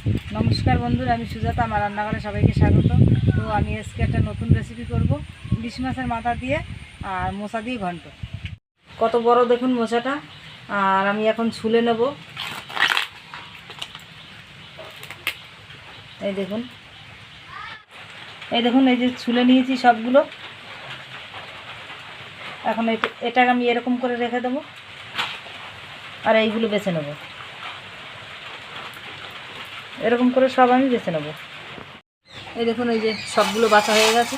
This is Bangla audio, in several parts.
নমস্কার বন্ধুরা, আমি সুজাতা। আমার রান্নাঘরে সবাইকে স্বাগত। তো আমি আজকে একটা নতুন রেসিপি করব, ইলিশ মাছের মাথা দিয়ে আর মোচা দিয়ে ঘন্ট। কত বড় দেখুন মোচাটা, আর আমি এখন ছুলে নেব। এই দেখুন, এই যে ছুলে নিয়েছি সবগুলো। এখন এটাকে আমি এরকম করে রেখে দেবো, আর এইগুলো বেছে নেব। এরকম করে সব আমি বেছে নেব। এই দেখুন, এই যে সবগুলো বাছা হয়ে গেছে।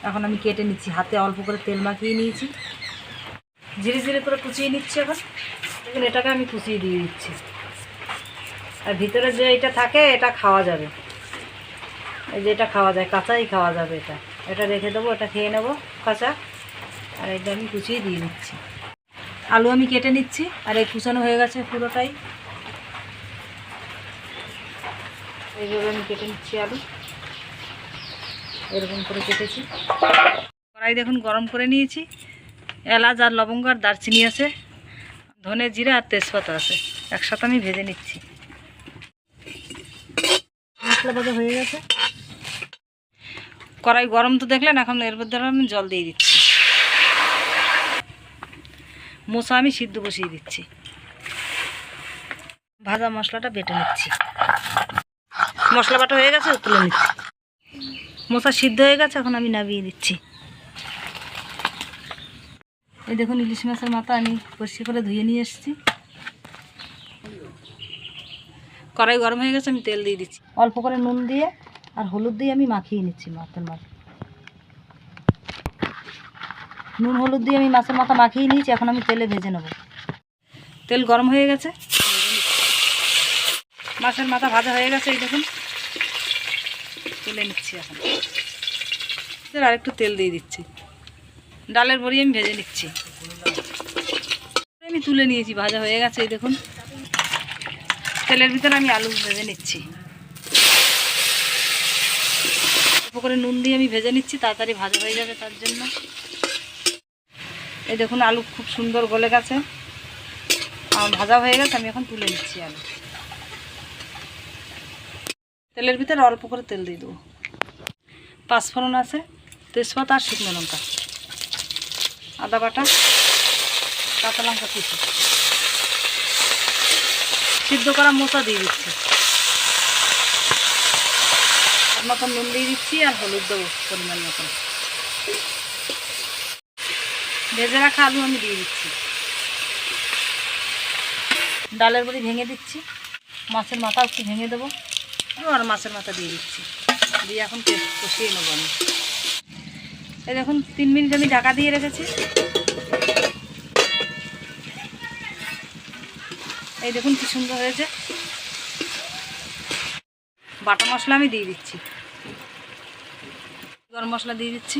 এখন আমি কেটে নিচ্ছি, হাতে অল্প করে তেল মাখিয়ে নিয়েছি, ধীরে ধীরে করে কুচিয়ে নিচ্ছি। এখন দেখুন, এটাকে আমি কুচিয়ে দিয়ে দিচ্ছি। আর ভিতরে যে এটা থাকে এটা খাওয়া যাবে, এই যে এটা খাওয়া যায়, কাঁচাই খাওয়া যাবে। এটা রেখে দেবো, এটা খেয়ে নেবো কাঁচা। আর এটা আমি কুচিয়ে দিয়ে দিচ্ছি। আলু আমি কেটে নিচ্ছি, আর এই কুচানো হয়ে গেছে পুরোটাই। এইভাবে আমি কেটে নিচ্ছি আলু, এরকম করে কেটেছি। কড়াই দেখুন গরম করে নিয়েছি। এলাচ আর লবঙ্গ আর দারচিনি আছে, ধনে জিরা আর তেজপাতা আছে, একসাথে আমি ভেজে নিচ্ছি। মশলা ভাজা হয়ে গেছে। কড়াই গরম তো দেখলেন, এখন এর মধ্যে আমি জল দিয়ে দিচ্ছি। মোচা আমি সিদ্ধ বসিয়ে দিচ্ছি। ভাজা মশলাটা বেটে নিচ্ছি। মশলা বাটা হয়ে গেছে, তুলে নিচ্ছি। মোচা সিদ্ধ হয়ে গেছে, এখন আমি নামিয়ে দিচ্ছি। এই দেখুন, ইলিশ মাছের মাথা আমি পরিষ্কার করে ধুয়ে নিয়ে এসেছি। কড়াই গরম হয়ে গেছে, আমি তেল দিয়ে দিচ্ছি। অল্প করে নুন দিয়ে আর হলুদ দিয়ে আমি মাখিয়ে নিচ্ছি মাছের মাথা। নুন হলুদ দিয়ে আমি মাছের মাথা মাখিয়ে নিয়েছি। এখন আমি তেলে ভেজে নেব। তেল গরম হয়ে গেছে, মাছের মাথা ভাজা হয়ে গেছে। এই দেখুন, তুলে নিচ্ছি। এখন আর একটু তেল দিয়ে দিচ্ছি। ডালের বড়ি আমি ভেজে নিচ্ছি। আমি তুলে নিয়েছি, ভাজা হয়ে গেছে। এই দেখুন, তেলের ভিতরে আমি আলু ভেজে নিচ্ছি। অল্প করে নুন দিয়ে আমি ভেজে নিচ্ছি, তাড়াতাড়ি ভাজা হয়ে যাবে তার জন্য। এই দেখুন, আলু খুব সুন্দর গলে গেছে, ভাজা হয়ে গেছে। আমি এখন তুলে নিচ্ছি আলু। তেলের ভিতরে অল্প করে তেল দিয়ে দেবো। পাঁচফোড়ন আছে, তেজপাতা আর শুকনো লঙ্কা, আদা বাটা, কাঁচা লঙ্কা কুচি, সিদ্ধ করা মোচা দিয়ে দিচ্ছি। আর মতন নুন দিয়ে দিচ্ছি, আর হলুদ দেবো পরিমাণ মতন। ভেজে রাখা আলু আমি দিয়ে দিচ্ছি। ডালের বড়ি ভেঙে দিচ্ছি, মাছের মাথা একটু ভেঙে দেবো, আর মাছের মাথা দিয়ে দিচ্ছি। দিয়ে এখন কষিয়ে নেবো আমি। এই দেখুন, 3 মিনিট আমি ঢাকা দিয়ে রেখেছি। এই দেখুন কি সুন্দর হয়েছে। বাটা মশলা আমি দিয়ে দিচ্ছি, গরম মশলা দিয়ে দিচ্ছি।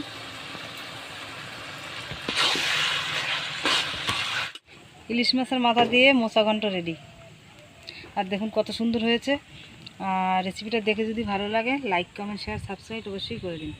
ইলিশ মাছের মাথা দিয়ে মোচা ঘন্ট রেডি। আর দেখুন কত সুন্দর হয়েছে। আর রেসিপিটা দেখে যদি ভালো লাগে, লাইক কমেন্ট শেয়ার সাবস্ক্রাইব অবশ্যই করে দিন।